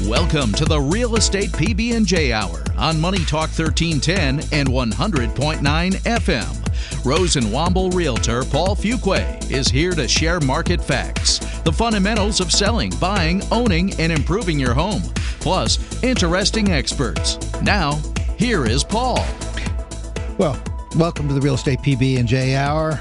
Welcome to the Real Estate PB&J Hour on Money Talk 1310 and 100.9 FM. Rose and Womble Realtor Paul Fuqua is here to share market facts, the fundamentals of selling, buying, owning, and improving your home, plus interesting experts. Now, here is Paul. Well, welcome to the Real Estate PB&J Hour.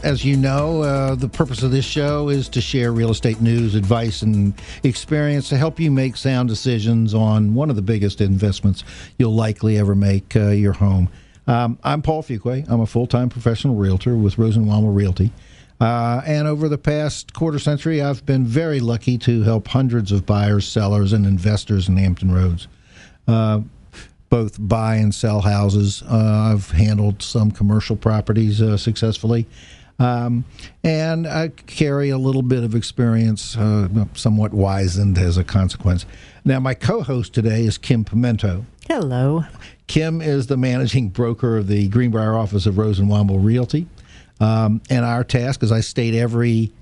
As you know, the purpose of this show is to share real estate news, advice, and experience to help you make sound decisions on one of the biggest investments you'll likely ever make, your home. I'm Paul Fuqua. I'm a full-time professional realtor with Rose and Womble Realty. And over the past quarter century, I've been very lucky to help hundreds of buyers, sellers, and investors in Hampton Roads. Both buy and sell houses. I've handled some commercial properties successfully. And I carry a little bit of experience, somewhat wizened as a consequence. Now, my co-host today is Kim Pimento. Hello. Kim is the managing broker of the Greenbrier office of Rose and Womble Realty. And our task, as I state every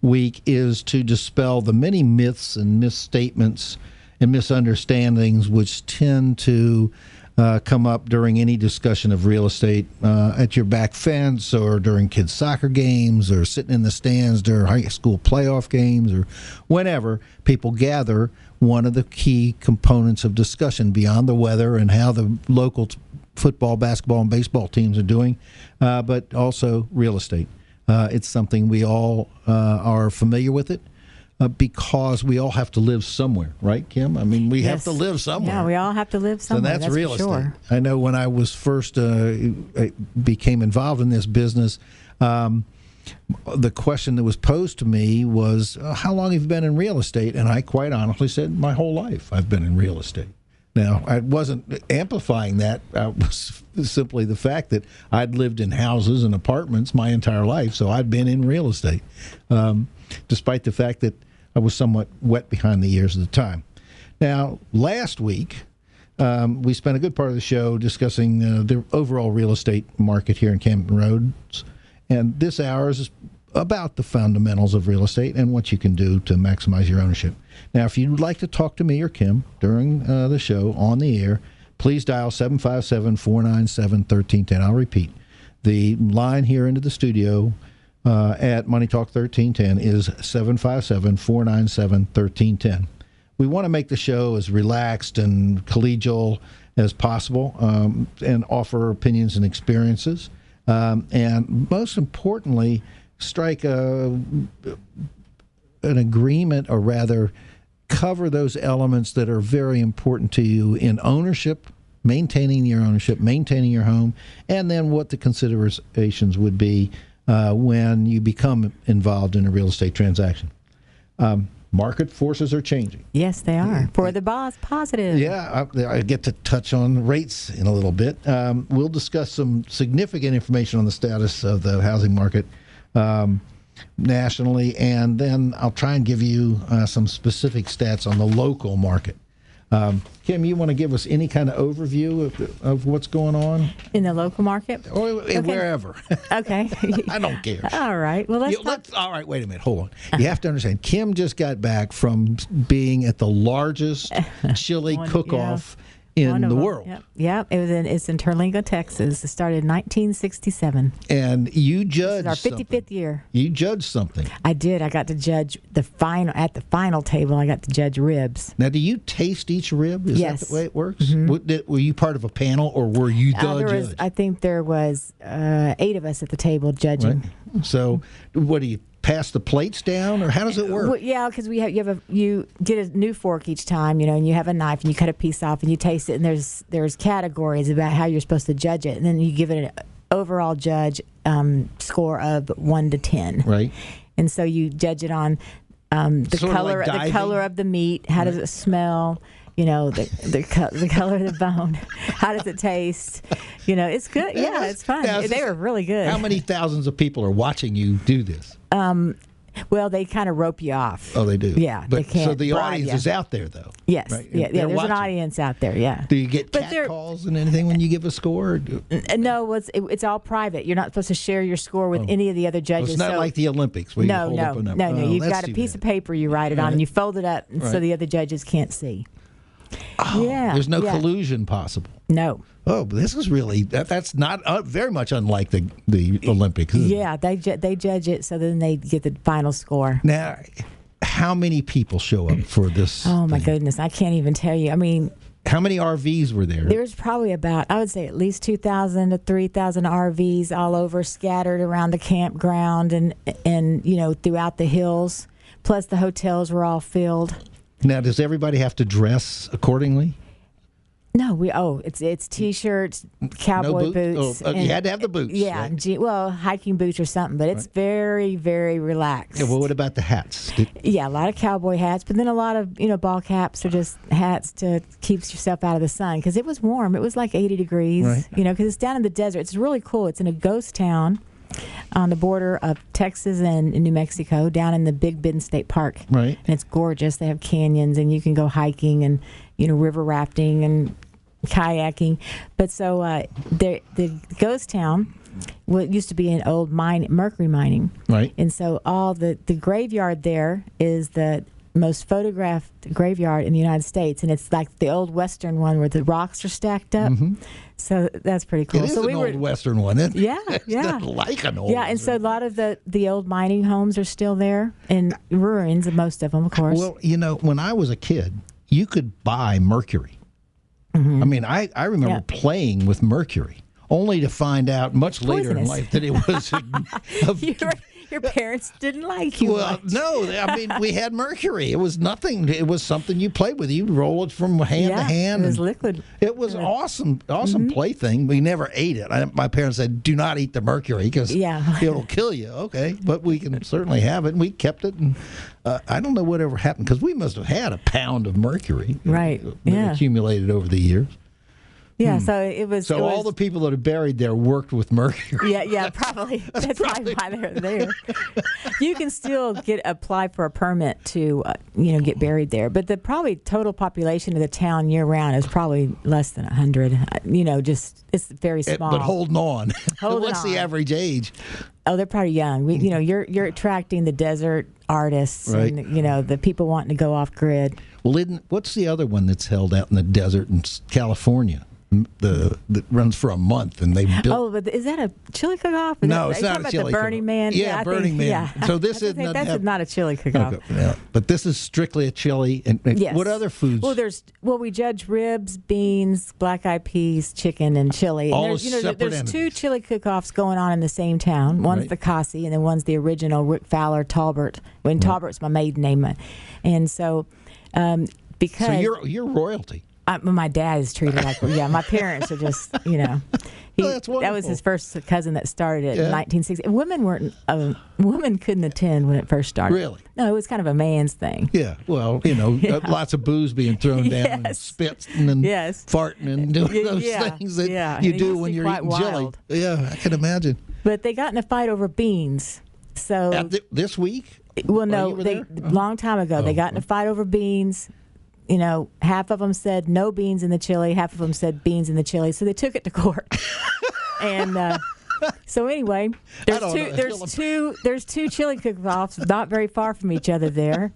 week, is to dispel the many myths and misstatements and misunderstandings which tend to come up during any discussion of real estate at your back fence or during kids' soccer games or sitting in the stands during high school playoff games or whenever people gather. One of the key components of discussion beyond the weather and how the local football, basketball, and baseball teams are doing, but also real estate. It's something we all are familiar with it. Because we all have to live somewhere, right, Kim? I mean, we have to live somewhere. Yeah, we all have to live somewhere. So that's real estate. Sure. I know when I was first became involved in this business, the question that was posed to me was, how long have you been in real estate? And I quite honestly said, my whole life I've been in real estate. Now, I wasn't amplifying that. It was simply the fact that I'd lived in houses and apartments my entire life, so I'd been in real estate, despite the fact that I was somewhat wet behind the ears at the time. Now, last week, we spent a good part of the show discussing the overall real estate market here in Hampton Roads, and this hour is about the fundamentals of real estate and what you can do to maximize your ownership. Now, if you'd like to talk to me or Kim during the show on the air, please dial 757-497-1310. I'll repeat. The line here into the studio at Money Talk 1310 is 757-497-1310. We want to make the show as relaxed and collegial as possible and offer opinions and experiences. And most importantly, strike an agreement, or rather cover those elements that are very important to you in ownership, maintaining your ownership, maintaining your home, and then what the considerations would be when you become involved in a real estate transaction. Market forces are changing. Yes, they are. For the positive. Yeah, I get to touch on rates in a little bit. We'll discuss some significant information on the status of the housing market nationally, and then I'll try and give you some specific stats on the local market. Kim, you want to give us any kind of overview of what's going on? In the local market? Or wherever. Okay. I don't care. All right. Well, all right, wait a minute. Hold on. You have to understand, Kim just got back from being at the largest chili cook-off in the world. Yep. It's in Terlingo, Texas. It started in 1967. And you judged this is our 55th year. You judged something. I did. I got to judge at the final table. I got to judge ribs. Now, do you taste each rib? Is Yes. that the way it works? Mm-hmm. Were you part of a panel, or were you the judge? I think there was 8 of us at the table judging. Right. So, what do you pass the plates down, or how does it work? Well, yeah, because you get a new fork each time, and you have a knife and you cut a piece off and you taste it, and there's categories about how you're supposed to judge it, and then you give it an overall judge score of 1 to 10. Right. And so you judge it on the color of the meat. How does it smell? The color of the bone. How does it taste? It's good. Yeah, it's fun. They were really good. How many thousands of people are watching you do this? Well, they kind of rope you off. Oh, they do. Yeah, but they can't so the bribe audience you. is out there, though. Yes, right? yeah. They're There's watching. an audience out there. Yeah. Do you get But cat they're- calls and anything when you give a score? No, it's all private. You're not supposed to share your score with any of the other judges. It's not like the Olympics where you hold up a number. No. Oh, You've that's got a too piece bad. of paper you write it on, and you fold it up, and so Right. the other judges can't see. Oh, Yeah, there's no yeah. collusion possible. No. Oh, but this is really that's not very much unlike the Olympics. Is it? Yeah, they judge it, so then they get the final score. Now, how many people show up for this? Oh my thing? goodness, I can't even tell you. I mean, How many RVs were there? there's probably about, I would say, at least 2,000 to 3,000 RVs all over, scattered around the campground and throughout the hills. Plus, the hotels were all filled. Now, does everybody have to dress accordingly? No, it's t-shirts, cowboy No boots. Oh, you had to have the boots. Yeah, right? hiking boots or something. But it's very, very relaxed. Yeah, well, what about the hats? Yeah, a lot of cowboy hats, but then a lot of ball caps or just hats to keep yourself out of the sun because it was warm. It was like 80 degrees. Right. Because it's down in the desert. It's really cool. It's in a ghost town on the border of Texas and New Mexico, down in the Big Bend State Park. Right. And it's gorgeous. They have canyons, and you can go hiking and river rafting and kayaking. But so the ghost town used to be an old mercury mining. Right. And so all the graveyard there is the most photographed graveyard in the United States, and it's like the old Western one where the rocks are stacked up. Mm-hmm. So that's pretty cool. It is so an old Western one, isn't it? Yeah, It's yeah. not like an old Yeah, and so a lot of the old mining homes are still there, and ruins, most of them, of course. Well, when I was a kid, you could buy mercury. Mm-hmm. I mean, I remember playing with mercury, only to find out much later in poisonous. life that it was Your parents didn't like you Well, much. no, I mean, we had mercury. It was nothing. It was something you played with. You'd roll it from hand to hand. It was and liquid. It was awesome plaything. We never ate it. My parents said, do not eat the mercury because it'll kill you. Okay, but we can certainly have it. And we kept it. And I don't know whatever happened because we must have had a pound of mercury. Right, that accumulated over the years. Yeah, so it was. So all the people that are buried there worked with mercury. Yeah, probably. That's probably why they're there. You can still apply for a permit to, get buried there, but the probably total population of the town year round is probably less than 100. It's very small. But holding on. Holding What's the on. average age? Oh, they're probably young. You're attracting the desert artists, Right. and the people wanting to go off grid. Well, what's the other one that's held out in the desert in California? That runs for a month, and they built. Oh, but is that a chili cook-off? No, it's not a about chili the Burning cook-off. Man. Yeah, I Burning Man. Yeah. So this That's isn't not a chili cook-off. Okay, yeah. But this is strictly a chili. And Yes. what other foods? Well, we judge ribs, beans, black-eyed peas, chicken, and chili. And All there's separate there's entities. two chili cook-offs going on in the same town. One's Right. the Kasi, and then one's the original Rick Fowler Talbert. When Talbert's my maiden name, and so because so you're royalty. my dad is treated like my parents are just Oh, that's that was wonderful. his first cousin that started it in Yeah. 1960. Women couldn't attend when it first started. Really? No, it was kind of a man's thing. Yeah, well, lots of booze being thrown down and Yes. spitting and Yes. farting and doing those Yeah, things that yeah. you It do used to when be you're quite eating chili. wild. Yeah, I can imagine. But they got in a fight over beans. So This week? well, you no, were they there? long time ago they got in a fight over beans. Half of them said no beans in the chili, half of them said beans in the chili. So they took it to court. And so anyway, there's two chili cook-offs not very far from each other there.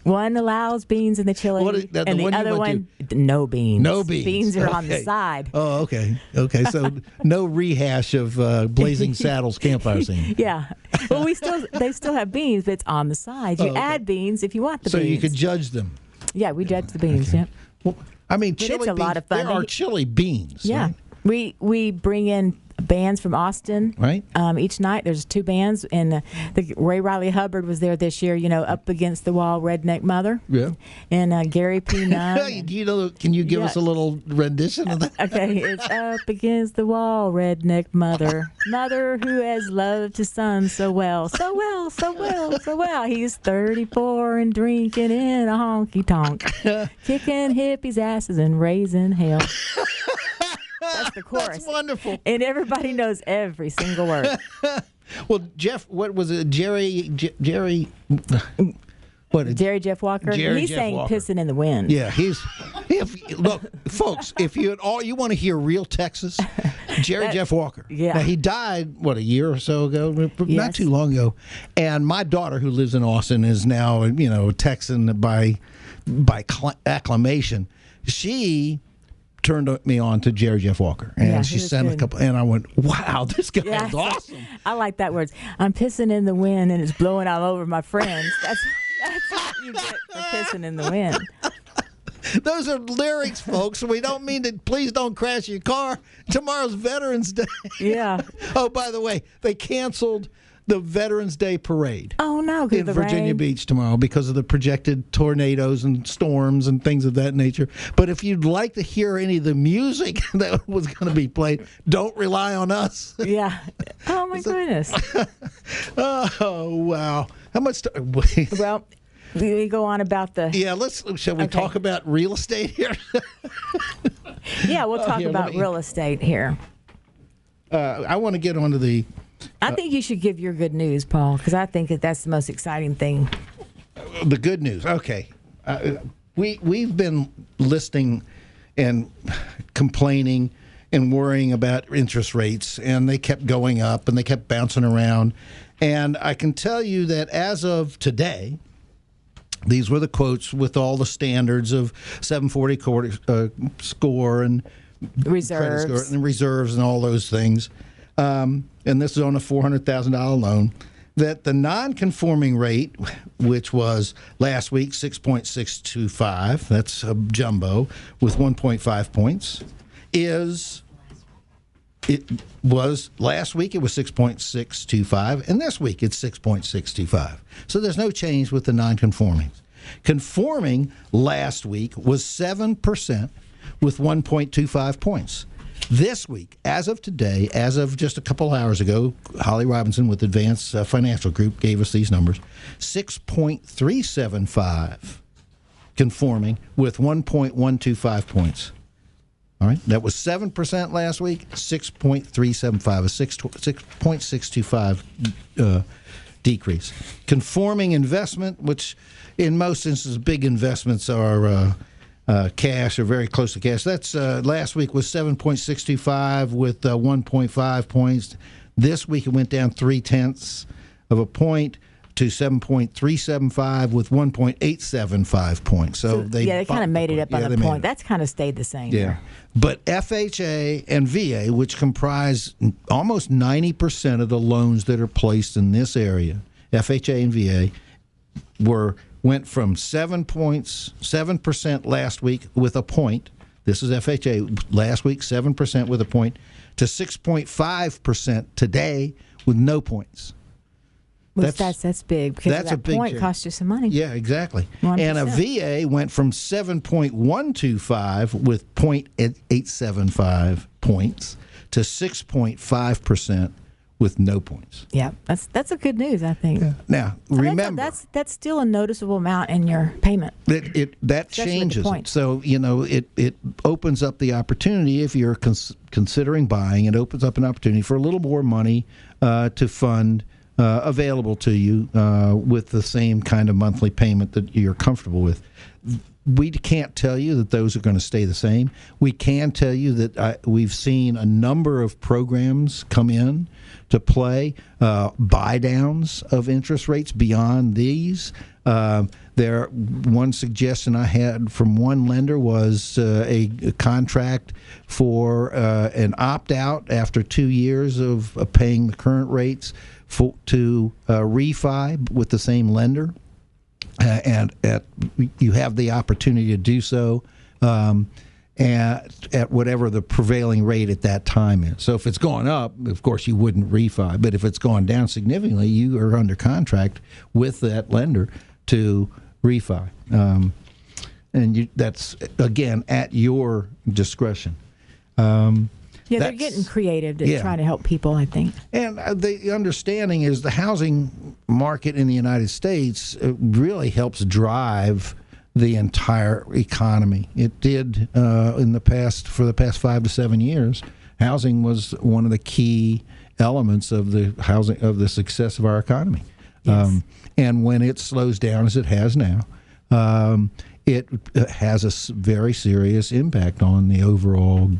One allows beans in the chili, The and the one you other went one no beans. No beans. Beans are on the Okay. side. Oh, okay. Okay, so no rehash of Blazing Saddles campfire scene. Yeah. Well, they still have beans, but it's on the side. You Oh, okay. add beans if you want the So beans. you could judge them. Yeah, we judge the beans. Yeah. Well, I mean, But chili it's a beans, lot of fun. there are chili beans. Yeah. Right? We bring in bands from Austin. Right. Each night there's two bands, and Ray Riley Hubbard was there this year. Up against the wall, Redneck Mother. Yeah. And Gary P. Nunn. Can you give us a Yeah. little rendition of that? Okay, it's up against the wall, Redneck Mother. Mother who has loved his son so well. So well, so well, so well. He's 34 and drinking in a honky tonk. Kicking hippies' asses and raising hell. That's the chorus. That's wonderful. And everybody knows every single word. Well, Jeff, what was it? Jerry. What? Jerry Jeff Walker. Jerry He's Jeff saying Walker. "Pissing in the Wind." Yeah, look, folks. If you want to hear real Texas, Jerry Jeff Walker. Yeah. Now, he died a year or so ago, not Yes. too long ago. And my daughter, who lives in Austin, is now Texan by acclamation. She turned me on to Jerry Jeff Walker, and Yeah, she he was sent a good. couple, and I went, "Wow, this guy Yeah, is awesome." I like that word. I'm pissing in the wind and it's blowing all over my friends. That's what you get for pissing in the wind. Those are lyrics, folks. We don't mean that. Please don't crash your car. Tomorrow's Veterans Day. Yeah. Oh, by the way, they canceled the Veterans Day parade Oh no, 'cause in of the Virginia rain. Beach tomorrow because of the projected tornadoes and storms and things of that nature. But if you'd like to hear any of the music that was going to be played, don't rely on us. Yeah. Oh my goodness. Oh, wow. How much? Well, we go on about the. Yeah, shall we Okay. talk about real estate here? Yeah, we'll talk here, let about me- real estate here. I want to get onto the. I think you should give your good news, Paul, because I think that's the most exciting thing. The good news. Okay. We've been listing and complaining and worrying about interest rates, and they kept going up and they kept bouncing around. And I can tell you that as of today, these were the quotes with all the standards of 740 score and credit Reserves. score and reserves and all those things. And this is on a $400,000 loan, that the non-conforming rate, which was last week 6.625, that's a jumbo with 1.5 points, last week it was 6.625, and this week it's 6.625. So there's no change with the non-conforming. Conforming last week was 7% with 1.25 points. This week, as of today, as of just a couple hours ago, Holly Robinson with Advanced Financial Group gave us these numbers, 6.375 conforming with 1.125 points. All right, that was 7% last week, 6.375, a 6.625 decrease. Conforming investment, which in most instances, big investments are cash or very close to cash. That's last week was 7.625 with 1.5 points. This week it went down 0.3 of a point to 7.375 with 1.875 points. So they kind of made it up on they the made point. it. That's kind of stayed the same. Yeah. But FHA and VA, which comprise almost 90% of the loans that are placed in this area, FHA and VA went from 7% last week with a point. This is FHA last week, 7% with a point, to 6.5% today with no points. That's big because that's a that big point change. costs you some money. Yeah, exactly. 1%. And a VA went from 7.125 with 0.875 points to 6.5% with no points. Yeah, that's a good news, I think. Yeah. Now, remember, that's still a noticeable amount in your payment. that Especially with the changes it. points. So, it opens up the opportunity if you're considering buying. It opens up an opportunity for a little more money to fund available to you with the same kind of monthly payment that you're comfortable with. We can't tell you that those are going to stay the same. We can tell you that we've seen a number of programs come in to play, buy downs of interest rates beyond these. One suggestion I had from one lender was a contract for an opt-out after 2 years of paying the current rates to refi with the same lender. And you have the opportunity to do so at whatever the prevailing rate at that time is. So if it's gone up, of course, you wouldn't refi. But if it's gone down significantly, you are under contract with that lender to refi. And that's, again, at your discretion. Yeah, they're getting creative to try to help people, I think. And the understanding is the housing market in the United States really helps drive the entire economy. It did for the past 5 to 7 years. Housing was one of the key elements of the housing, of the success of our economy. Yes. And when it slows down, as it has now, it has a very serious impact on the overall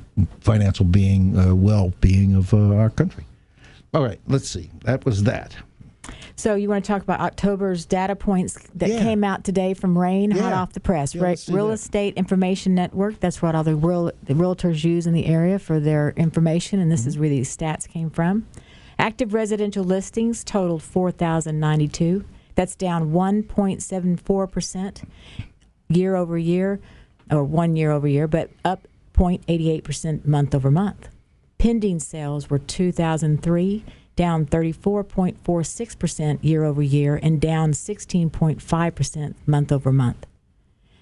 financial well-being of our country. All right, let's see. That was that. So you want to talk about October's data points that came out today from RAIN, hot off the press, right? Real Estate Information Network. That's what all the realtors use in the area for their information, and this is where these stats came from. Active residential listings totaled 4,092. That's down 1.74% year over year, or 1 year over year, but up 0.88% month over month. Pending sales were 2,003. Down 34.46% year over year and down 16.5% month over month.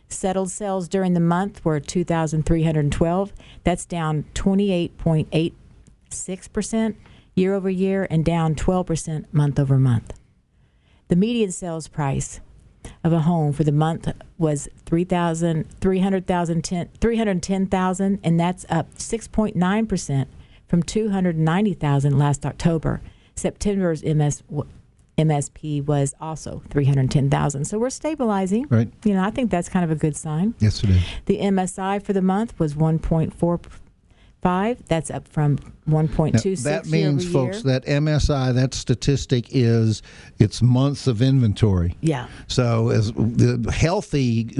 Settled sales during the month were 2,312. That's down 28.86% year over year and down 12% month over month. The median sales price of a home for the month was $310,000, and that's up 6.9% from $290,000 last October. September's MSP was also $310,000. So we're stabilizing. Right. I think that's kind of a good sign. Yes, it is. The MSI for the month was 1.45. That's up from 1.26. That means, folks, that MSI, that statistic it's months of inventory. Yeah. So as a healthy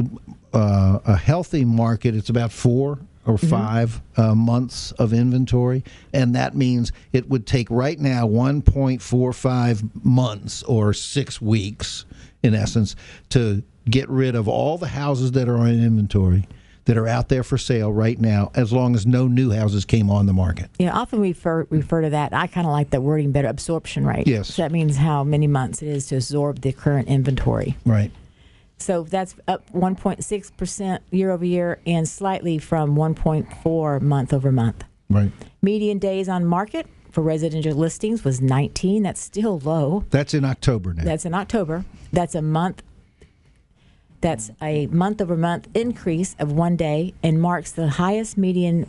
market, it's about 4 or 5 months of inventory, and that means it would take right now 1.45 months or 6 weeks, in essence, to get rid of all the houses that are in inventory that are out there for sale right now, as long as no new houses came on the market. Often we refer to that. I kind of like that wording better, absorption rate. Yes. So that means how many months it is to absorb the current inventory. Right. So that's up 1.6% year over year and slightly from 1.4 month over month. Right. Median days on market for residential listings was 19. That's still low. That's in October now. That's in October. That's a month over month increase of 1 day and marks the highest median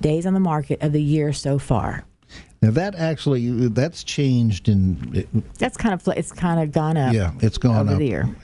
days on the market of the year so far. Now that's changed That's it's kind of gone up. Yeah, it's gone over up. The year.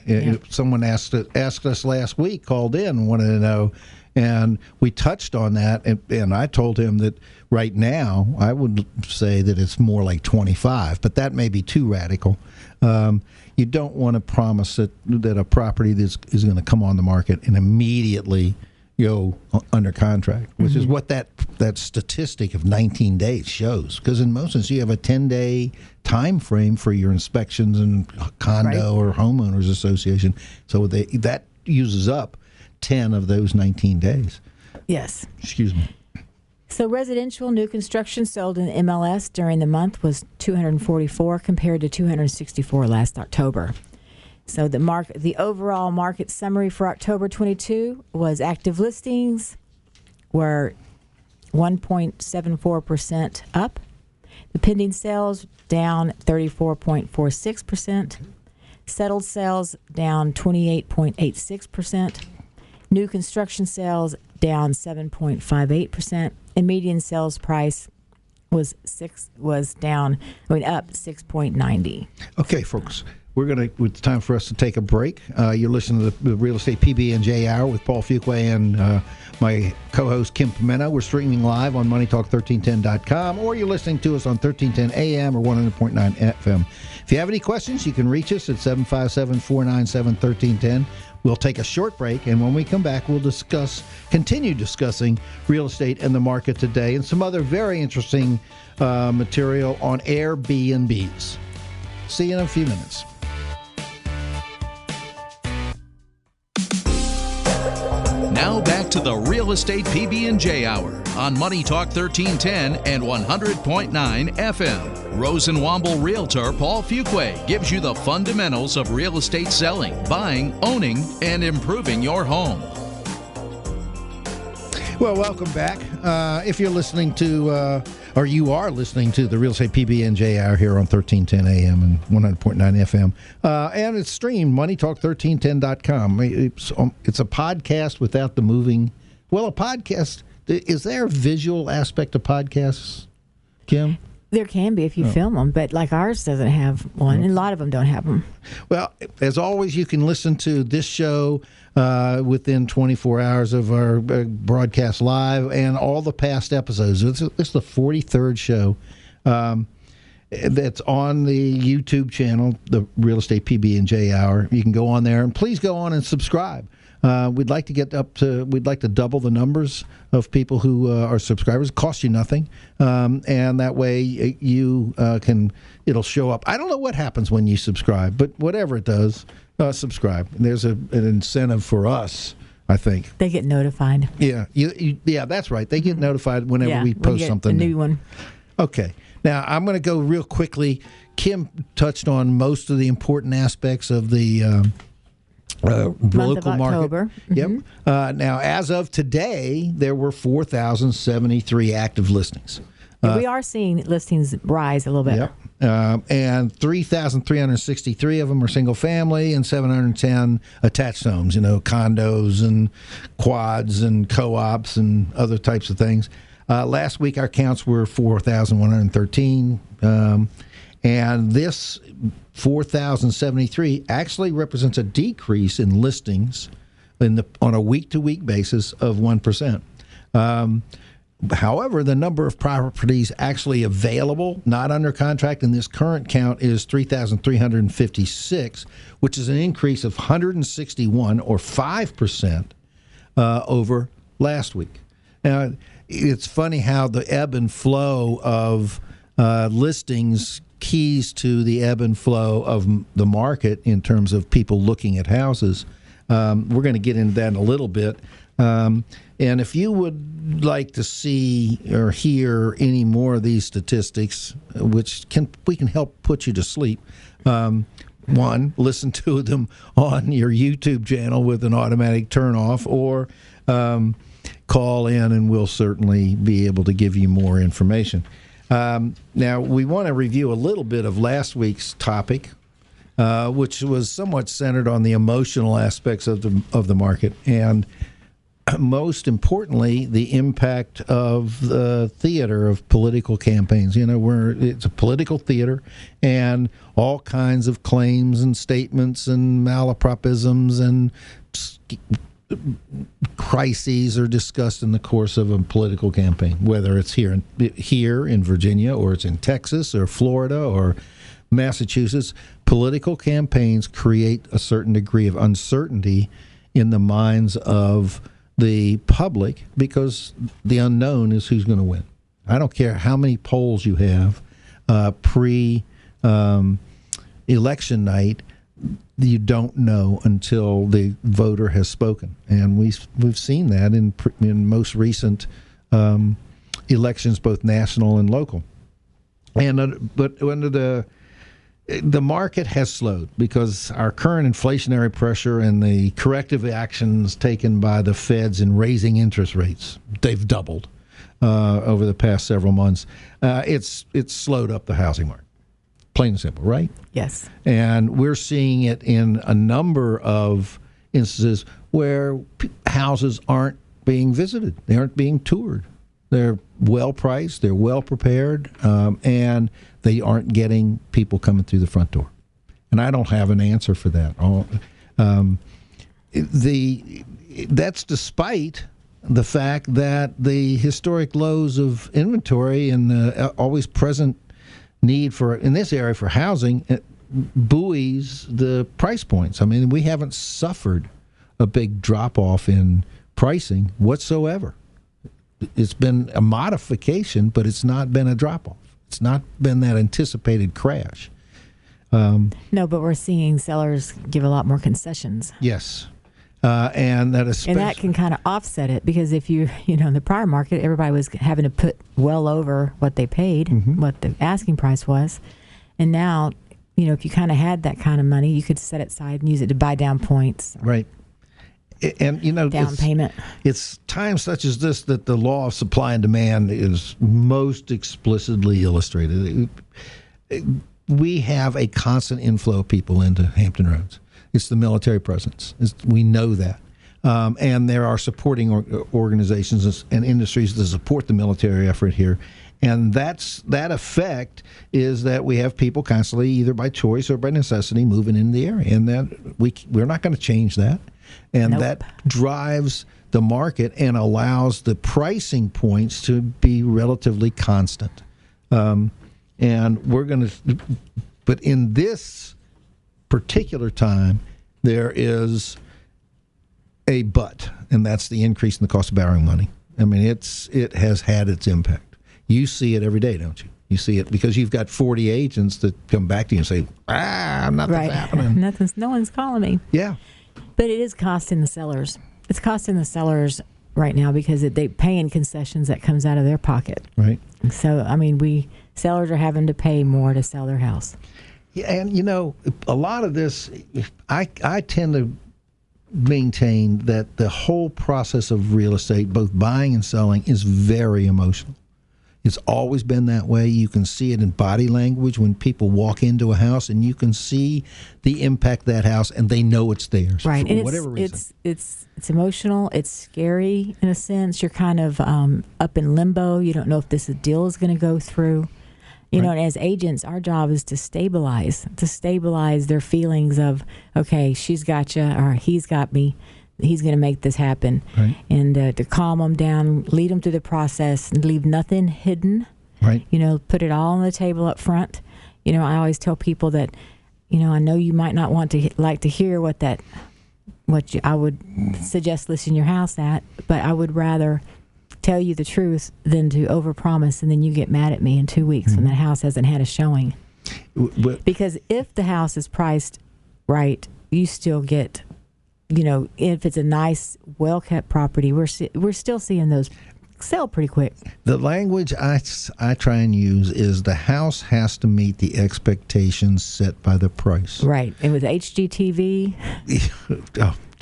Someone asked us last week, called in, and wanted to know, and we touched on that, and I told him that right now I would say that it's more like 25, but that may be too radical. You don't want to promise that a property is going to come on the market and immediately go under contract, which is what that statistic of 19 days shows. Because in most instances, you have a 10-day time frame for your inspections and condo or homeowners association. So that uses up 10 of those 19 days. Yes. Excuse me. So residential new construction sold in the MLS during the month was 244 compared to 264 last October. So the overall market summary for October 22 was active listings were 1.74% up. The pending sales down 34.46%. Settled sales down 28.86%. New construction sales down 7.58%. And median sales price was up 6.90. Okay, folks. It's time for us to take a break. You're listening to the Real Estate PB&J Hour with Paul Fuqua and my co-host Kim Pimento. We're streaming live on MoneyTalk1310.com, or you're listening to us on 1310 AM or 100.9 FM. If you have any questions, you can reach us at 757-497-1310. We'll take a short break, and when we come back, we'll continue discussing real estate and the market today and some other very interesting material on Air BnBs. See you in a few minutes. Now back to the Real Estate PB&J Hour on Money Talk 1310 and 100.9 FM. Rosenwomble Realtor Paul Fuqua gives you the fundamentals of real estate selling, buying, owning, and improving your home. Well, welcome back. If you're listening to, or you are listening to the Real Estate PB&J Hour here on 1310 AM and 100.9 FM, and it's streamed, MoneyTalk1310.com. It's a podcast without the moving. Well, a podcast, is there a visual aspect of podcasts, Kim? There can be if you film them, but like ours doesn't have one, and a lot of them don't have them. Well, as always, you can listen to this show within 24 hours of our broadcast live and all the past episodes. This is the 43rd show that's on the YouTube channel, the Real Estate PB&J Hour. You can go on there, and please go on and subscribe. We'd like to double the numbers of people who are subscribers. It costs you nothing, and that way you it'll show up. I don't know what happens when you subscribe, but whatever it does, subscribe. There's an incentive for us, I think. They get notified. Yeah, yeah, that's right. They get notified whenever we post something new one. Okay. Now, I'm going to go real quickly. Kim touched on most of the important aspects of the local market. Mm-hmm. Yep. Now, as of today, there were 4,073 active listings. We are seeing listings rise a little bit. Yep. And 3,363 of them are single family, and 710 attached homes. Condos and quads and co-ops and other types of things. Last week, our counts were 4,113. And this 4,073 actually represents a decrease in listings on a week-to-week basis of 1%. However, the number of properties actually available, not under contract, in this current count is 3,356, which is an increase of 161 or 5% over last week. Now, it's funny how the ebb and flow of listings keys to the ebb and flow of the market in terms of people looking at houses. We're going to get into that in a little bit. And if you would like to see or hear any more of these statistics, which we can help put you to sleep, one, listen to them on your YouTube channel with an automatic turn off, or call in and we'll certainly be able to give you more information. Now, we want to review a little bit of last week's topic, which was somewhat centered on the emotional aspects of the market, and most importantly, the impact of the theater of political campaigns. It's a political theater, and all kinds of claims and statements and malapropisms and crises are discussed in the course of a political campaign, whether it's here in Virginia, or it's in Texas or Florida or Massachusetts. Political campaigns create a certain degree of uncertainty in the minds of the public because the unknown is who's going to win. I don't care how many polls you have pre-election night. You don't know until the voter has spoken, and we've seen that in most recent elections, both national and local. But under the market has slowed because our current inflationary pressure and the corrective actions taken by the feds in raising interest rates, they've doubled over the past several months. It's slowed up the housing market. Plain and simple, right? Yes. And we're seeing it in a number of instances where houses aren't being visited. They aren't being toured. They're well priced, they're well prepared, and they aren't getting people coming through the front door. And I don't have an answer for that. That's despite the fact that the historic lows of inventory and the always present need in this area for housing buoys the price points. I mean, we haven't suffered a big drop-off in pricing whatsoever. It's been a modification, but it's not been a drop-off. It's not been that anticipated crash. No, but we're seeing sellers give a lot more concessions. Yes. And that can kind of offset it, because if in the prior market, everybody was having to put well over what they paid, what the asking price was. And now, if you kind of had that kind of money, you could set it aside and use it to buy down points. Right. And, down payment. It's times such as this that the law of supply and demand is most explicitly illustrated. We have a constant inflow of people into Hampton Roads. It's the military presence. We know that. And there are supporting organizations and industries that support the military effort here. And that effect is that we have people constantly, either by choice or by necessity, moving in the area, and that we're not going to change that, and that drives the market and allows the pricing points to be relatively constant. And we're going to, but in this particular time, there is a but, and that's the increase in the cost of borrowing money. I mean, it has had its impact. You see it every day, don't you? You see it because you've got 40 agents that come back to you and say, nothing's happening. No one's calling me. Yeah. But it is costing the sellers. It's costing the sellers right now because they pay in concessions that comes out of their pocket. Right. So, I mean, sellers are having to pay more to sell their house. Yeah, and, a lot of this, I tend to maintain that the whole process of real estate, both buying and selling, is very emotional. It's always been that way. You can see it in body language when people walk into a house, and you can see the impact of that house, and they know it's theirs, right? For and whatever reason. It's emotional. It's scary in a sense. You're kind of up in limbo. You don't know if this deal is going to go through. You know, and as agents, our job is to stabilize their feelings of, okay, she's got you, or he's got me. He's going to make this happen, right. And to calm them down, lead them through the process, and leave nothing hidden. Right. Put it all on the table up front. I always tell people that, I know you might not want to like to hear I would suggest listing your house at, but I would rather tell you the truth than to overpromise, and then you get mad at me in 2 weeks when that house hasn't had a showing. Because if the house is priced right, you still get. If it's a nice, well-kept property, we're still seeing those sell pretty quick. The language I try and use is the house has to meet the expectations set by the price. Right. And with HGTV,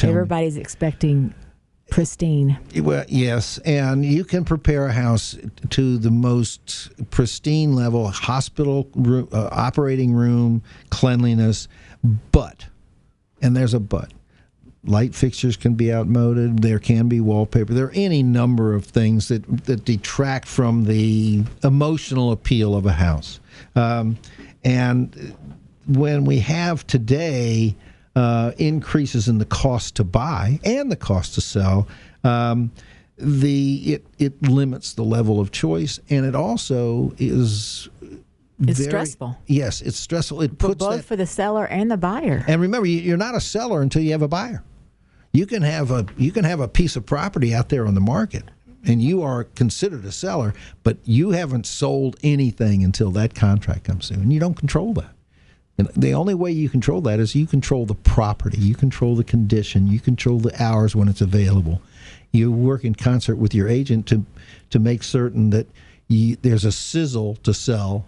everybody's expecting pristine. Well, yes, and you can prepare a house to the most pristine level, hospital room, operating room, cleanliness, and there's a but. Light fixtures can be outmoded. There can be wallpaper. There are any number of things that detract from the emotional appeal of a house. And when we have today increases in the cost to buy and the cost to sell, it limits the level of choice, and it also is. It's stressful. Yes, it's stressful. It puts both for the seller and the buyer. And remember, you're not a seller until you have a buyer. You can have a piece of property out there on the market, and you are considered a seller, but you haven't sold anything until that contract comes through, and you don't control that. And the only way you control that is you control the property, you control the condition, you control the hours when it's available. You work in concert with your agent to make certain that there's a sizzle to sell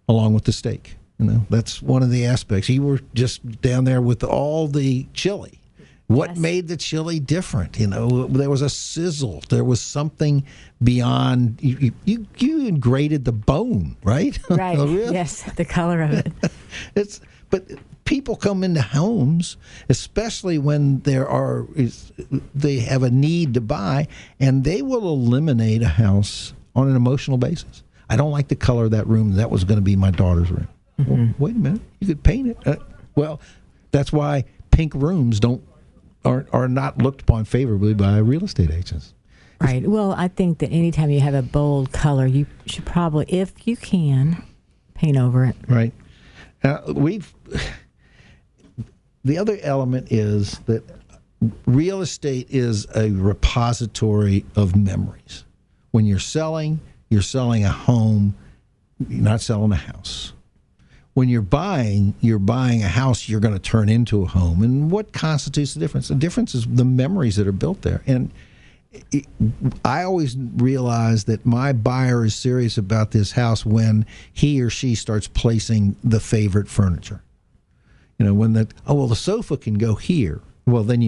along with the steak. That's one of the aspects. You were just down there with all the chili. What made the chili different? There was a sizzle. There was something beyond. You graded the bone, right? Right. Oh, really? Yes, the color of it. But people come into homes, especially when they have a need to buy, and they will eliminate a house on an emotional basis. I don't like the color of that room. That was going to be my daughter's room. Mm-hmm. Well, wait a minute. You could paint it. Well, that's why pink rooms are not looked upon favorably by real estate agents. Right. Well, I think that anytime you have a bold color, you should probably, if you can, paint over it. Right. The other element is that real estate is a repository of memories. When you're selling a home, you're not selling a house. When you're buying a house you're going to turn into a home. And what constitutes the difference? The difference is the memories that are built there. And I always realize that my buyer is serious about this house when he or she starts placing the favorite furniture. When the sofa can go here. Well, then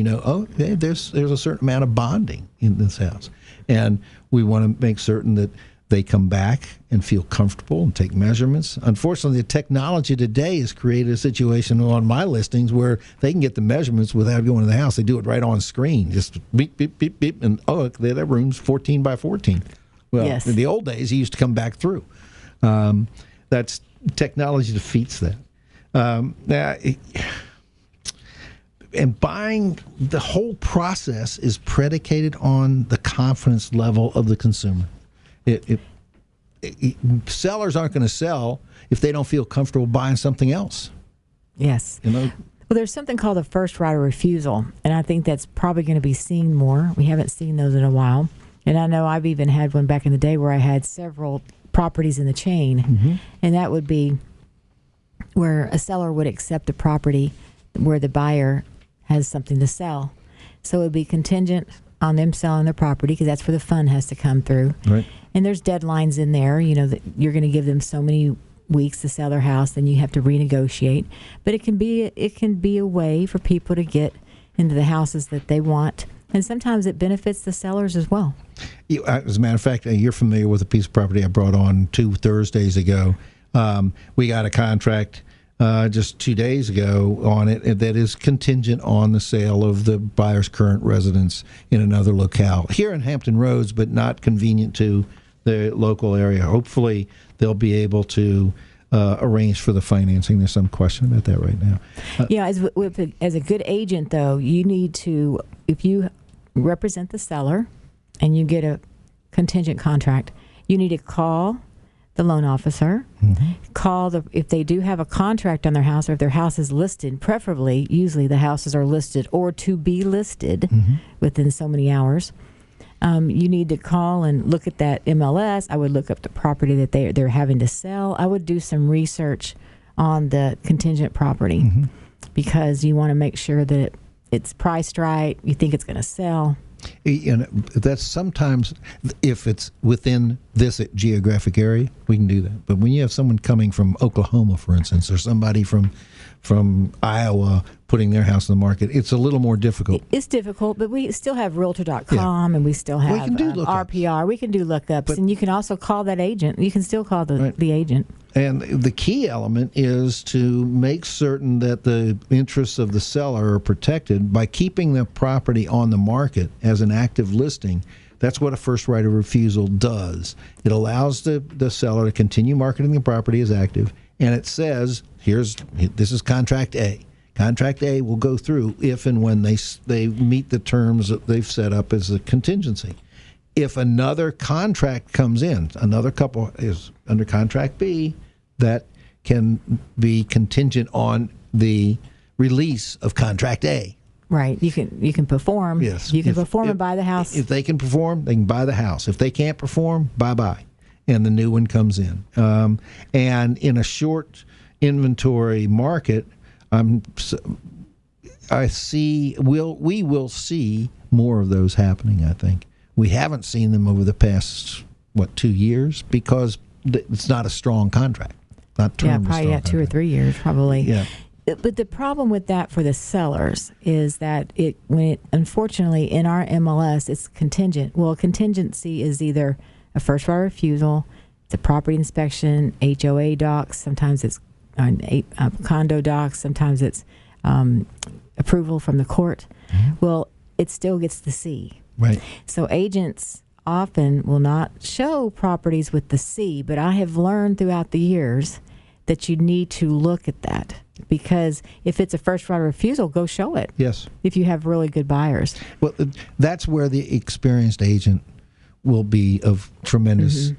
there's a certain amount of bonding in this house. And we want to make certain that they come back and feel comfortable and take measurements. Unfortunately, the technology today has created a situation on my listings where they can get the measurements without going to the house. They do it right on screen. Just beep, beep, beep, beep, and that room's 14 by 14. Well, Yes. in the old days, he used to come back through. That's technology defeats that. And buying, the whole process is predicated on the confidence level of the consumer. Sellers aren't going to sell if they don't feel comfortable buying something else. Yes. You know. Well, there's something called a first right of refusal, and I think that's probably going to be seen more. We haven't seen those in a while. And I know I've even had one back in the day where I had several properties in the chain, and that would be where a seller would accept a property where the buyer has something to sell. So it would be contingent on them selling their property, because that's where the fund has to come through. Right. And there's deadlines in there, you know, that you're going to give them so many weeks to sell their house, then you have to renegotiate. But it can be a way for people to get into the houses that they want, and sometimes it benefits the sellers as well. As a matter of fact, you're familiar with a piece of property I brought on 2 Thursdays ago. We got a contract just 2 days ago on it that is contingent on the sale of the buyer's current residence in another locale here in Hampton Roads, but not convenient to the local area. Hopefully, they'll be able to arrange for the financing. There's some question about that right now. Yeah, as a good agent, though, you need to, if you represent the seller and you get a contingent contract, you need to call the loan officer, if they do have a contract on their house, or if their house is listed, preferably, usually the houses are listed or to be listed within so many hours. You need to call and look at that MLS. I would look up the property that they're having to sell. I would do some research on the contingent property because you want to make sure that it's priced right. You think it's going to sell. And that's sometimes, if it's within this geographic area, we can do that. But when you have someone coming from Oklahoma, for instance, or somebody from Iowa putting their house in the market, it's a little more difficult. It's difficult, but we still have Realtor.com, and we still have RPR. We can do lookups, and you can also call that agent. You can still call the agent. And the key element is to make certain that the interests of the seller are protected by keeping the property on the market as an active listing. That's what a first right of refusal does. It allows the seller to continue marketing the property as active, and it says, this is contract A. Contract A will go through if and when they meet the terms that they've set up as a contingency. If another contract comes in, another couple is under contract B, that can be contingent on the release of contract A. Right. You can perform. Yes. You can perform and buy the house. If they can perform, they can buy the house. If they can't perform, bye-bye. And the new one comes in. And in a short inventory market, we will see more of those happening, I think. We haven't seen them over the past, 2 years, because it's not a strong contract. Not termed probably 2 or 3 years, probably. Yeah. But the problem with that for the sellers is that unfortunately, in our MLS, it's contingent. Well, contingency is either a first right of refusal, it's a property inspection, HOA docs, sometimes it's condo docs, sometimes it's approval from the court. Well, it still gets the C. Right. So agents often will not show properties with the C, but I have learned throughout the years that you need to look at that, because if it's a first right of refusal, go show it. Yes. If you have really good buyers. Well, that's where the experienced agent will be of tremendous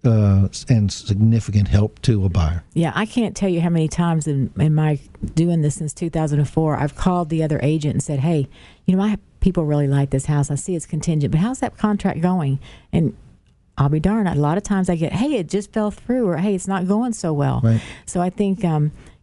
and significant help to a buyer. Yeah, I can't tell you how many times in my doing this since 2004, I've called the other agent and said, hey, my people really like this house. I see it's contingent, but how's that contract going? And I'll be darned, a lot of times I get, hey, it just fell through, or hey, it's not going so well. Right. So I think,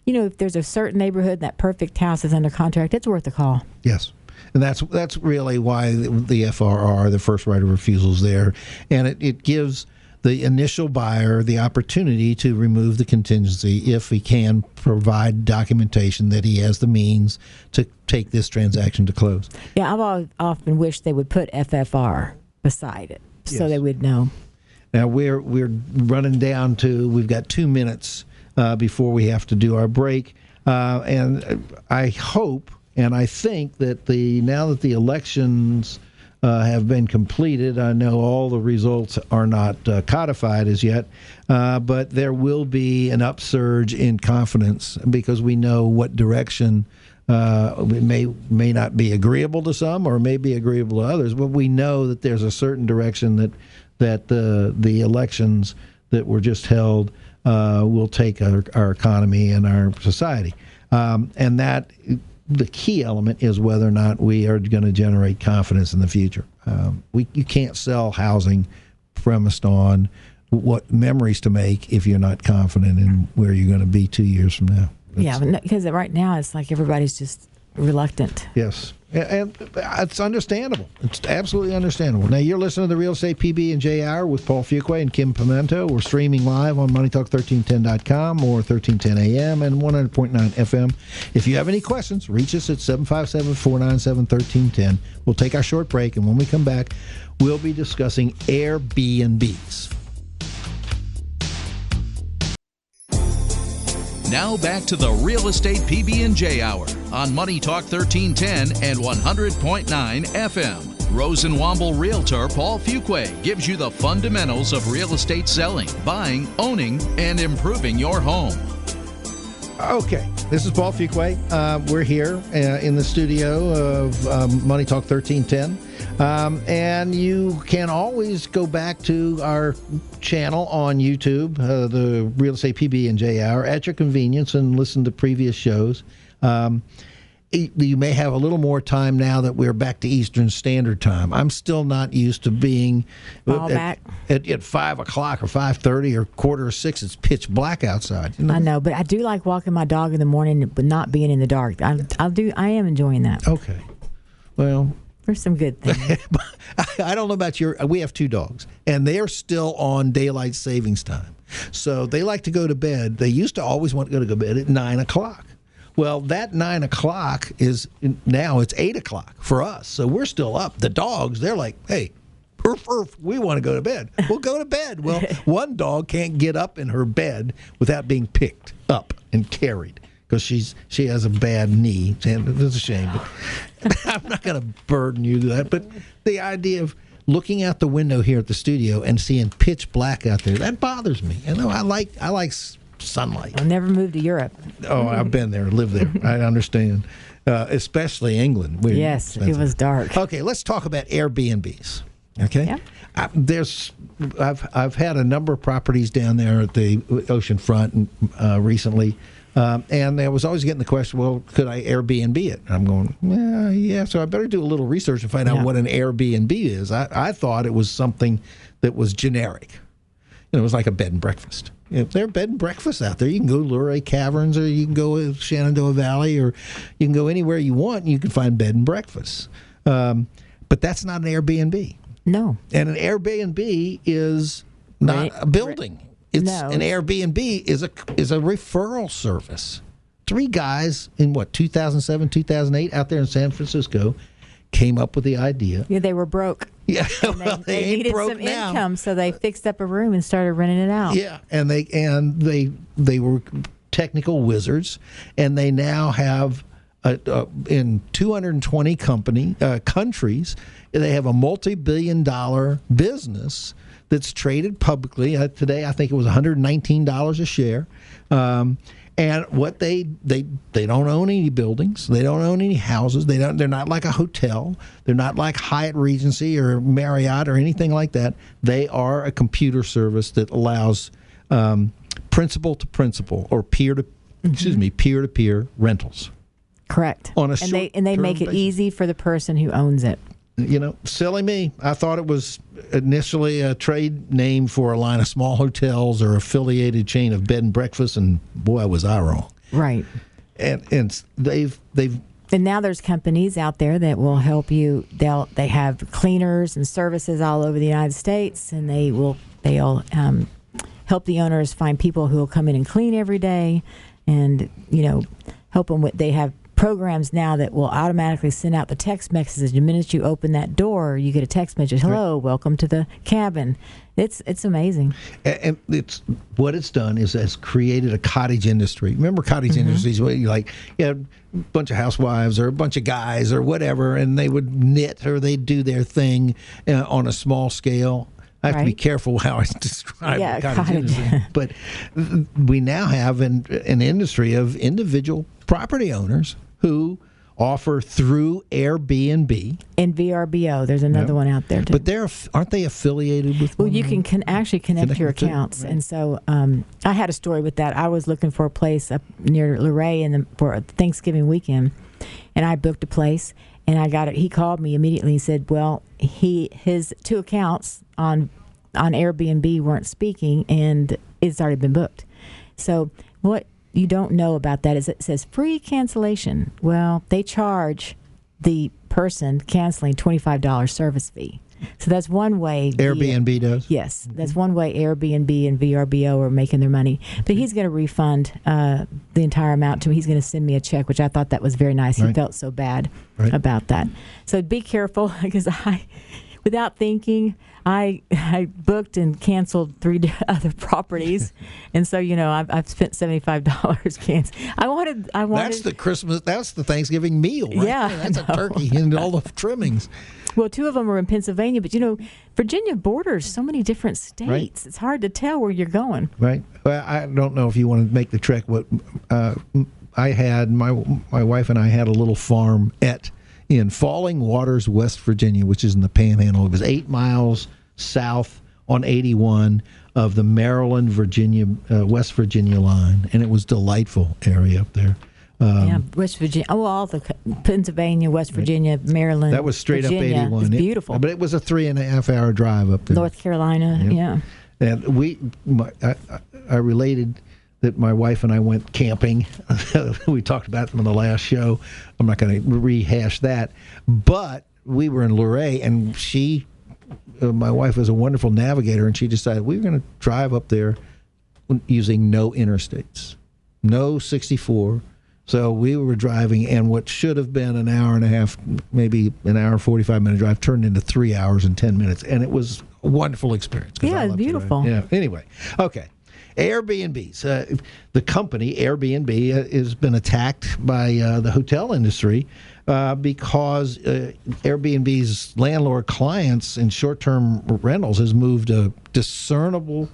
if there's a certain neighborhood, that perfect house is under contract, it's worth a call. Yes. And that's really why the FRR, the first right of refusal, is there. And it gives the initial buyer the opportunity to remove the contingency if he can provide documentation that he has the means to take this transaction to close. Yeah, I've often wished they would put FFR beside it so they would know. Now, we're running down to, we've got 2 minutes before we have to do our break. And I hope and I think that now that the elections have been completed. I know all the results are not codified as yet, but there will be an upsurge in confidence because we know what direction. It may not be agreeable to some or may be agreeable to others, but we know that there's a certain direction that the elections that were just held will take our economy and our society. And that the key element is whether or not we are going to generate confidence in the future. You can't sell housing premised on what memories to make if you're not confident in where you're going to be 2 years from now. Because right now it's like everybody's just reluctant. Yes, and it's understandable. It's absolutely understandable. Now, you're listening to the Real Estate PB&J Hour with Paul Fuqua and Kim Pimento. We're streaming live on MoneyTalk1310.com or 1310 AM and 100.9 FM. If you have any questions, reach us at 757-497-1310. We'll take our short break, and when we come back, we'll be discussing Air BnBs. Now back to the Real Estate PB&J Hour on Money Talk 1310 and 100.9 FM. Rosenwomble Realtor Paul Fuqua gives you the fundamentals of real estate selling, buying, owning, and improving your home. Okay, this is Paul Fuqua. We're here in the studio of Money Talk 1310. And you can always go back to our channel on YouTube, the Real Estate PB&J Hour, at your convenience and listen to previous shows. You may have a little more time now that we're back to Eastern Standard Time. I'm still not used to being at 5 o'clock or 5:30 or 5:45. It's pitch black outside. I know, but I do like walking my dog in the morning, but not being in the dark. I am enjoying that. Okay. Well, there's some good things. I don't know about we have 2 dogs, and they're still on daylight savings time. So they like to go to bed. They used to always want to go to bed at 9 o'clock. Well, that 9 o'clock is now it's 8 o'clock for us. So we're still up. The dogs, they're like, hey, we want to go to bed. We'll go to bed. Well, one dog can't get up in her bed without being picked up and carried because she has a bad knee. And it's a shame. But I'm not going to burden you with that. But the idea of looking out the window here at the studio and seeing pitch black out there, that bothers me. You know, I like sunlight. I'll never move to Europe. Oh, I've been there, lived there. I understand. Especially England. Yes, it was dark. Okay, let's talk about Air BnBs. Okay, yeah. I've had a number of properties down there at the ocean front recently, and I was always getting the question, well, could I Airbnb it? And I'm going, yeah. So I better do a little research and find out what an Airbnb is. I thought it was something that was generic. It was like a bed and breakfast. There are bed and breakfasts out there. You can go to Luray Caverns, or you can go to Shenandoah Valley, or you can go anywhere you want, and you can find bed and breakfasts. But that's not an Airbnb. No. And an Airbnb is not a building. An Airbnb is a referral service. 3 guys in 2007, 2008 out there in San Francisco came up with the idea. Yeah, they were broke. Yeah, they needed some income, so they fixed up a room and started renting it out. Yeah, and they were technical wizards, and they now have in 220 countries, they have a multi-billion-dollar business that's traded publicly. Today, I think it was $119 a share. And what they don't own any buildings, they don't own any houses, they're not like a hotel, they're not like Hyatt Regency or Marriott or anything like that. They are a computer service that allows principal to principal or peer to peer rentals. Correct. On a and they make it easy for the person who owns it. You know, silly me. I thought it was initially a trade name for a line of small hotels or affiliated chain of bed and breakfast, and boy, was I wrong. Right. And they've and now there's companies out there that will help you. They have cleaners and services all over the United States, and they'll help the owners find people who will come in and clean every day, and help them with. They have programs now that will automatically send out the text messages. The minute you open that door, you get a text message, hello, welcome to the cabin. It's amazing. And it's what it's done is has created a cottage industry. Remember cottage industries where you a bunch of housewives or a bunch of guys or whatever, and they would knit or they'd do their thing on a small scale. I have to be careful how I describe the cottage industry. But we now have an industry of individual property owners who offer through Air BnB and VRBO. There's another one out there too. But aren't they affiliated with? Well, you can actually connect your accounts, and so I had a story with that. I was looking for a place up near Luray for Thanksgiving weekend, and I booked a place, and I got it. He called me immediately. He said, "Well, his 2 accounts on Airbnb weren't speaking, and it's already been booked." So what you don't know about that is it says free cancellation. Well, they charge the person canceling $25 service fee. So that's one way. Airbnb does? Yes. That's one way Airbnb and VRBO are making their money. But he's going to refund the entire amount to me. He's going to send me a check, which I thought that was very nice. He felt so bad about that. So be careful, because without thinking, I booked and canceled 3 other properties, and so I've spent $75. I wanted. That's the Christmas. That's the Thanksgiving meal, right? Yeah, that's a turkey and all the trimmings. Well, 2 of them are in Pennsylvania, but Virginia borders so many different states. Right. It's hard to tell where you're going. Right. Well, I don't know if you want to make the trek. What I had, my wife and I had a little farm in Falling Waters, West Virginia, which is in the Panhandle. It was 8 miles south on 81 of the Maryland, Virginia, West Virginia line, and it was a delightful area up there. West Virginia. Oh, all the Pennsylvania, West Virginia, Maryland. That was straight Virginia. up 81. It's beautiful. But it was a 3.5-hour drive up there. North Carolina, yeah. And I related that my wife and I went camping. We talked about them on the last show. I'm not going to rehash that. But we were in Luray, and my wife was a wonderful navigator, and she decided we were going to drive up there using no interstates, no 64. So we were driving, and what should have been an hour and a half, maybe an hour, 45-minute drive, turned into 3 hours and 10 minutes. And it was a wonderful experience. Yeah, it's beautiful. Yeah. Anyway, okay. Air BnBs. The company, Air BnB, has been attacked by the hotel industry because Airbnb's landlord clients in short-term rentals has moved a discernible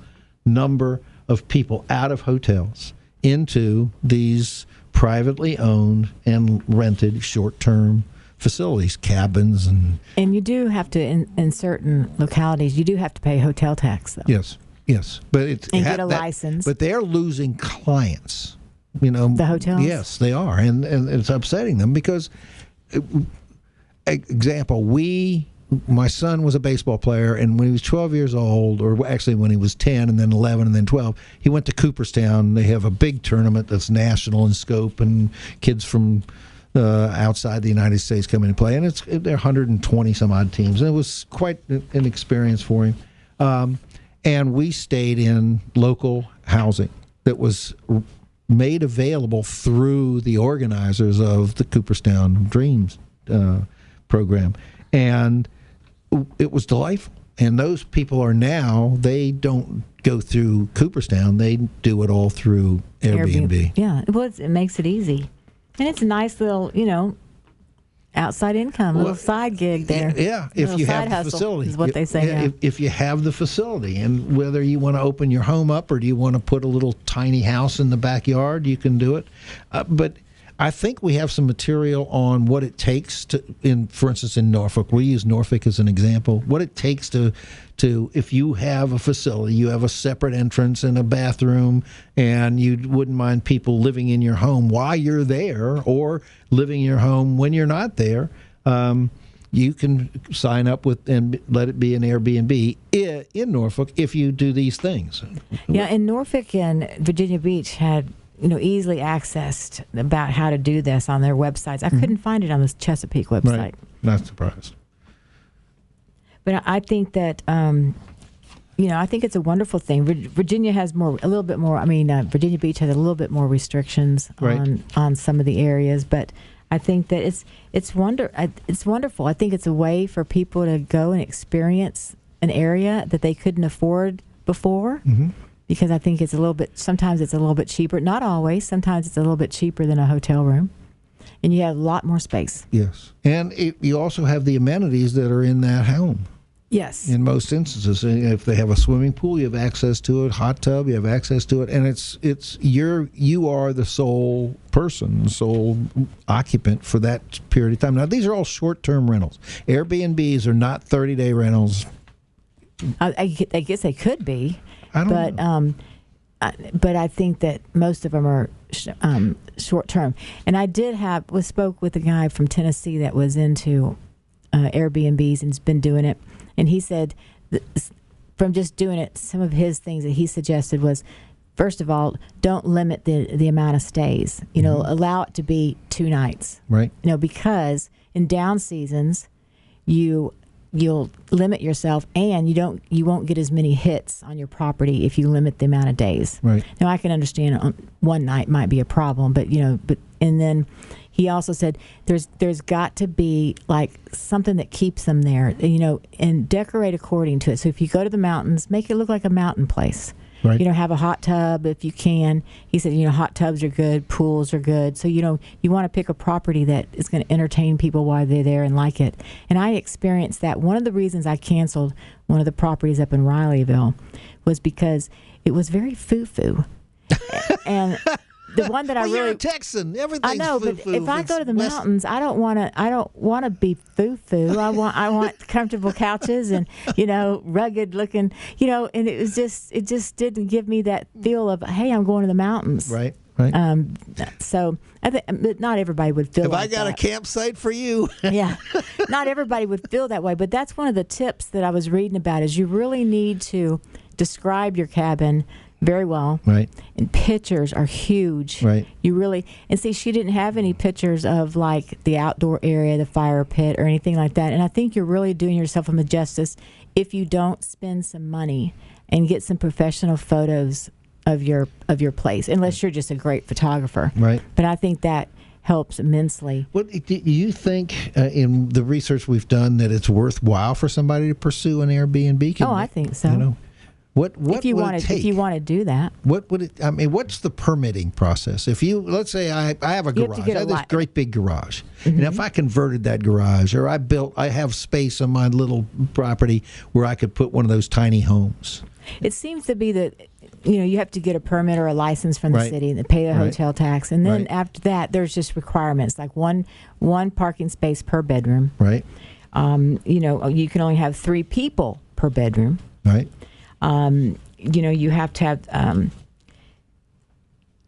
number of people out of hotels into these privately owned and rented short-term facilities, cabins, and you do have to in certain localities you do have to pay hotel tax, though. Yes, but get a license. But they're losing clients. The hotels. Yes, they are, and it's upsetting them because, example, my son was a baseball player, and when he was 12 years old, or actually when he was 10, and then 11, and then 12, he went to Cooperstown. They have a big tournament that's national in scope, and kids from outside the United States come in and play, and they're 120 some odd teams, and it was quite an experience for him. And we stayed in local housing that was made available through the organizers of the Cooperstown Dreams program. And it was delightful. And those people they don't go through Cooperstown. They do it all through Airbnb. Yeah, well, it makes it easy. And it's a nice little, outside income, a little side gig there. Yeah, if you have the facility. Is what they say now. If you have the facility, and whether you want to open your home up or do you want to put a little tiny house in the backyard, you can do it. But I think we have some material on what it takes for instance, in Norfolk. We use Norfolk as an example. What it takes to if you have a facility, you have a separate entrance and a bathroom, and you wouldn't mind people living in your home while you're there, or living in your home when you're not there. You can sign up with and let it be an Airbnb in Norfolk if you do these things. Yeah, in Norfolk and Virginia Beach had easily accessed about how to do this on their websites. I couldn't find it on the Chesapeake website. Right. Not surprised. But I think that, I think it's a wonderful thing. Virginia has Virginia Beach has a little bit more restrictions on some of the areas. But I think that it's wonderful. I think it's a way for people to go and experience an area that they couldn't afford before. Because I think sometimes it's a little bit cheaper. Not always. Sometimes it's a little bit cheaper than a hotel room. And you have a lot more space. Yes. And you also have the amenities that are in that home. Yes. In most instances, if they have a swimming pool, you have access to it. Hot tub, you have access to it, and you are the sole person, sole occupant for that period of time. Now, these are all short-term rentals. Airbnbs are not 30-day rentals. I guess they could be, I don't know. But I think that most of them are short-term. And I spoke with a guy from Tennessee that was into Airbnbs and has been doing it. And he said, from just doing it, some of his things that he suggested was, first of all, don't limit the amount of stays. Allow it to be 2 nights. Right. Because in down seasons, you'll limit yourself, and you won't get as many hits on your property if you limit the amount of days. Right. Now I can understand one night might be a problem, but and then he also said there's got to be like something that keeps them there, and decorate according to it. So if you go to the mountains, make it look like a mountain place. Right. Have a hot tub if you can. He said, hot tubs are good, pools are good. So, you want to pick a property that is going to entertain people while they're there and like it. And I experienced that. One of the reasons I canceled one of the properties up in Rileyville was because it was very foo-foo. And the one that you're a Texan. Everything's I know, foo-foo. but if I go to the mountains, I don't want to be foo-foo. I want comfortable couches and rugged looking, and it just didn't give me that feel of, hey, I'm going to the mountains. Right. So I think not everybody would feel. Have like I got that. a campsite for you? Yeah, not everybody would feel that way. But that's one of the tips that I was reading about. Is you really need to describe your cabin very well. Right. And pictures are huge. Right. And see, she didn't have any pictures of like the outdoor area, the fire pit, or anything like that. And I think you're really doing yourself a justice if you don't spend some money and get some professional photos of your place, unless you're just a great photographer. Right. But I think that helps immensely. What do you think in the research we've done that it's worthwhile for somebody to pursue an Airbnb? I think so. What if you want to do that? What would it? I mean, what's the permitting process? If let's say I have a garage, I have this great big garage, and if I converted that garage, or I have space on my little property where I could put one of those tiny homes. It seems to be that you have to get a permit or a license from the city and pay the hotel tax, and then after that, there's just requirements like one parking space per bedroom. Right. You can only have 3 people per bedroom. Right. You have to have.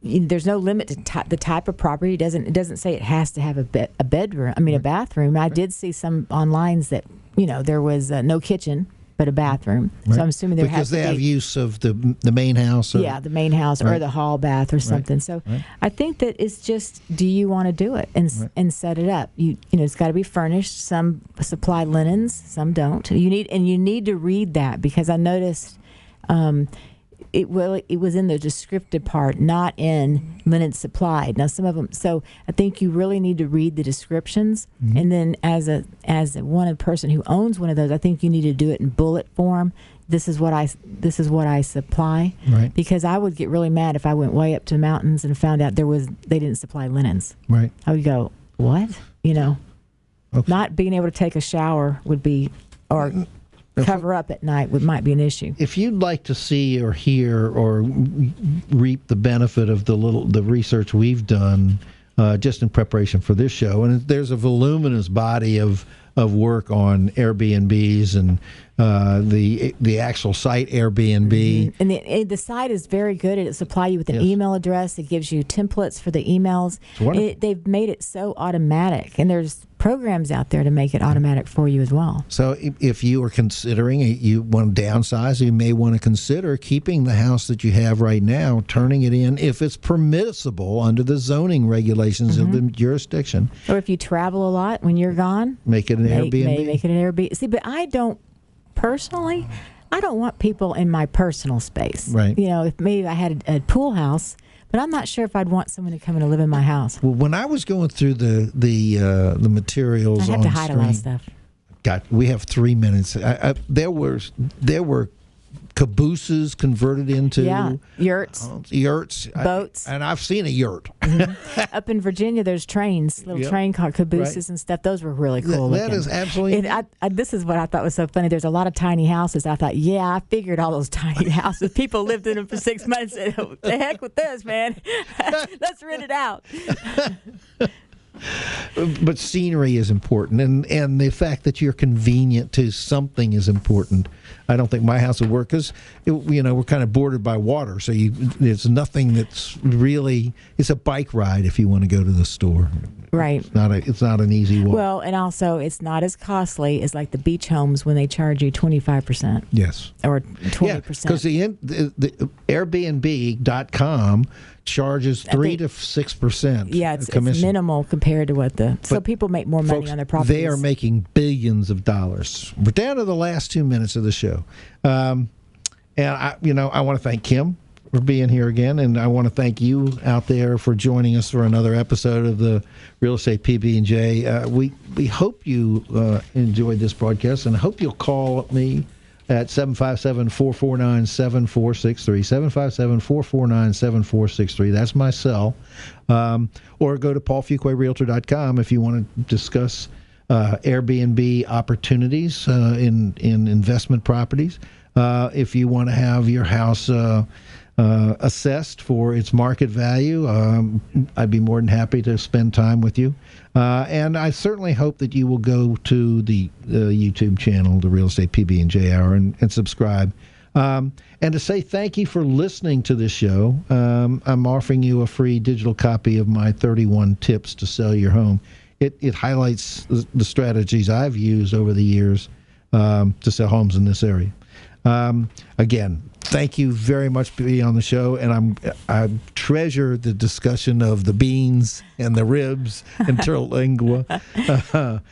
There's no limit to the type of property. It doesn't say it has to have a bedroom. I mean, a bathroom. I did see some online that there was no kitchen but a bathroom. Right. So I'm assuming there has to be, because they have use of the main house. The main house or the hall bath or something. So I think that it's just, do you want to do it and set it up? It's got to be furnished. Some supply linens, some don't. You need to read that, because I noticed. It was in the descriptive part, not in linen supplied. Now, some of them. So I think you really need to read the descriptions, and then as a person who owns one of those, I think you need to do it in bullet form. This is what I supply. Right. Because I would get really mad if I went way up to the mountains and found out they didn't supply linens. Right. I would go, what? Okay. Not being able to take a shower would be, or cover up at night might be an issue. If you'd like to see or hear or reap the benefit of the research we've done just in preparation for this show, and there's a voluminous body of work on Airbnbs and the actual site Airbnb. And the site is very good. It supply you with an email address. It gives you templates for the emails. They've made it so automatic, and there's programs out there to make it automatic for you as well. So if you are considering you want to downsize, you may want to consider keeping the house that you have right now, turning it in if it's permissible under the zoning regulations of the jurisdiction. Or if you travel a lot when you're gone, make it an Airbnb. Make it an Airbnb. See, but I don't want people in my personal space. Right. If maybe I had a pool house, But I'm not sure if I'd want someone to come in and live in my house. Well, when I was going through the materials, I'd have to hide a lot of stuff. We have 3 minutes. There were cabooses converted into yurts, boats, and I've seen a yurt. Up in Virginia. There's trains, little train car cabooses and stuff. Those were really cool. That is absolutely. This is what I thought was so funny. There's a lot of tiny houses. I thought, I figured all those tiny houses. People lived in them for 6 months. And, the heck with this, man. Let's rent it out. But scenery is important, and the fact that you're convenient to something is important. I don't think my house would work because, we're kind of bordered by water, so there's nothing that's really. It's a bike ride if you want to go to the store. Right. It's not an easy walk. Well, and also it's not as costly as like the beach homes when they charge you 25%. Yes. Or 20%. Because the Airbnb.com charges 3 to 6%. Yeah, it's minimal compared to so people make more money on their properties. They are making billions of dollars. We're down to the last 2 minutes of the show, and I want to thank Kim for being here again, and I want to thank you out there for joining us for another episode of the Real Estate PB&J. We hope you enjoyed this broadcast, and I hope you'll call me at 757-449-7463, 757-449-7463. That's my cell. Or go to paulfuquayrealtor.com if you want to discuss Airbnb opportunities in investment properties. If you want to have your house assessed for its market value, I'd be more than happy to spend time with you. And I certainly hope that you will go to the YouTube channel, the Real Estate PB&J Hour, and subscribe. And to say thank you for listening to this show, I'm offering you a free digital copy of my 31 tips to sell your home. It highlights the strategies I've used over the years to sell homes in this area. Again, thank you very much for being on the show, and I treasure the discussion of the beans and the ribs and terlingua.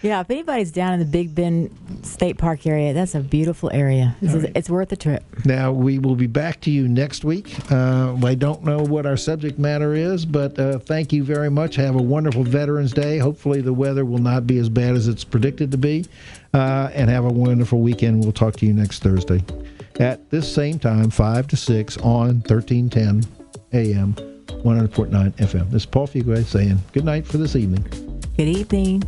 Yeah, if anybody's down in the Big Bend State Park area, that's a beautiful area. It's worth a trip. Now, we will be back to you next week. I don't know what our subject matter is, but thank you very much. Have a wonderful Veterans Day. Hopefully the weather will not be as bad as it's predicted to be. And have a wonderful weekend. We'll talk to you next Thursday at this same time, 5 to 6 on 1310 AM, 100.9 FM. This is Paul Fuquay saying good night for this evening. Good evening.